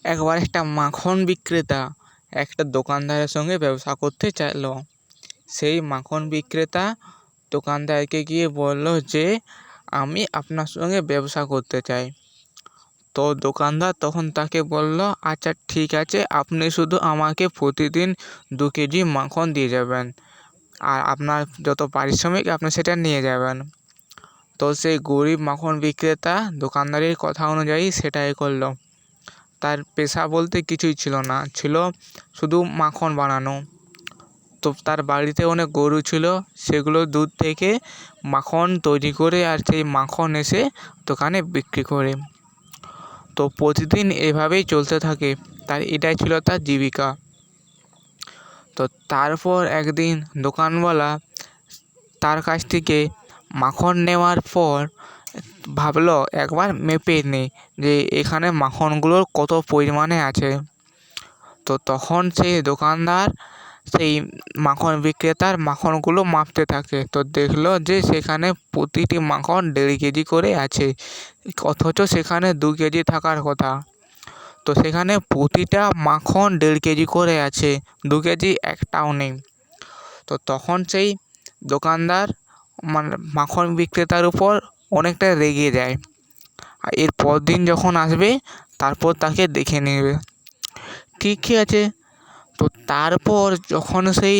একবার একটা মাখন বিক্রেতা একটা দোকানদারের সঙ্গে ব্যবসা করতে চাইল। সেই মাখন বিক্রেতা দোকানদারকে গিয়ে বলল যে আমি আপনার সঙ্গে ব্যবসা করতে চাই। তো দোকানদার তখন তাকে বলল, আচ্ছা ঠিক আছে, আপনি শুধু আমাকে প্রতিদিন 2 কেজি মাখন দিয়ে যাবেন, আর আপনার যত পারিশ্রমিক আপনি সেটা নিয়ে যাবেন। তো সেই গরিব মাখন বিক্রেতা দোকানদারের কথা অনুযায়ী সেটাই করলো। তার পেশা বলতে কিছুই ছিল না, ছিল শুধু মাখন বানানো। তো তার বাড়িতে অনেক গরু ছিল, সেগুলো দুধ থেকে মাখন তৈরি করে আর সেই মাখন এসে দোকানে বিক্রি করে। তো প্রতিদিন এভাবেই চলতে থাকে, এটাই ছিল তার জীবিকা। তো তারপর একদিন দোকানওয়ালা তার কাছ থেকে মাখন নেওয়ার পর ভাবলো একবার মেপে নে যে এখানে মাখনগুলোর কত পরিমাণে আছে। তো তখন সেই দোকানদার সেই মাখন বিক্রেতার মাখনগুলো মাপতে থাকে। তো দেখলো যে সেখানে প্রতিটি মাখন 1.5 কেজি করে আছে, অথচ সেখানে 2 কেজি থাকার কথা। তো সেখানে প্রতিটা মাখন 1.5 কেজি করে আছে, 2 কেজি একটাও নেই। তো তখন সেই দোকানদার মানে মাখন বিক্রেতার উপর অনেকটা রেগে যায়। আর এর পরদিন যখন আসবে তারপর তাকে দেখে নেবে। ঠিকই আছে। তো তারপর যখন সেই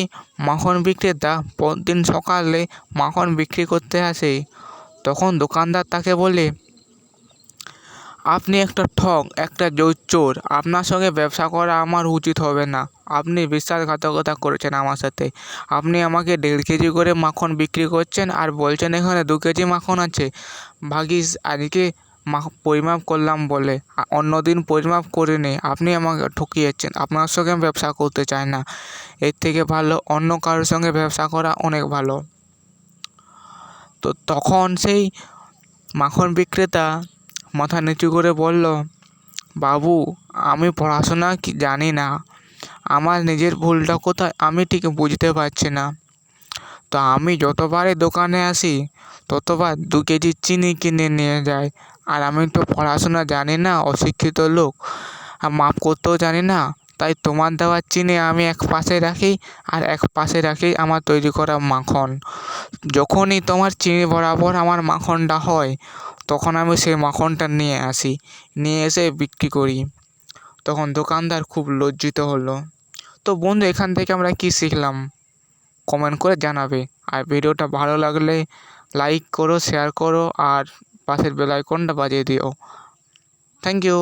মাখন বিক্রেতা পরদিন সকালে মাখন বিক্রি করতে আসে, তখন দোকানদার তাকে বলে, আপনি একটা ঠগ, একটা চোর, আপনার সঙ্গে ব্যবসা করা আমার উচিত হবে না। আপনি বিশ্বাসঘাতকতা করেছেন আমার সাথে। আপনি আমাকে 1.5 কেজি করে মাখন বিক্রি করছেন আর বলছেন এখানে 2 কেজি মাখন আছে। ভাগ্যিস আজকে পরিমাপ করলাম বলে, অন্যদিন পরিমাপ করিনি। আপনি আমাকে ঠকিয়েছেন, আপনার সঙ্গে আমি ব্যবসা করতে চাই না। এর থেকে ভালো অন্য কারোর সঙ্গে ব্যবসা করা অনেক ভালো। তো তখন সেই মাখন বিক্রেতা মাথা নিচু করে বলল, বাবু, আমি পড়াশোনা জানি না, আমার নিজের ভুলটা কোথায় আমি ঠিক বুঝতে পারছি না। তো আমি যতবারই দোকানে আসি ততবার 2 কেজি চিনি কিনে নিয়ে যাই, আর আমি তো পড়াশোনা জানি না, অশিক্ষিত লোক, আর মাপ করতেও জানি না। তাই তোমার দেওয়া চিনি আমি এক পাশে রাখি, আর এক পাশে রাখি আমার তৈরি করা মাখন। যখনই তোমার চিনি বরাবর আমার মাখনটা হয়, তখন আমি সেই মাখনটা নিয়ে আসি, নিয়ে এসে বিক্রি করি। তখন দোকানদার খুব লজ্জিত হলো। তো বন্ধু, এখান থেকে আমরা কি শিখলাম কমেন্ট করে জানাবে। আর ভিডিওটা ভালো লাগলে লাইক করো, শেয়ার করো, আর পাশের বেল আইকনটা বাজিয়ে দিও। Thank you.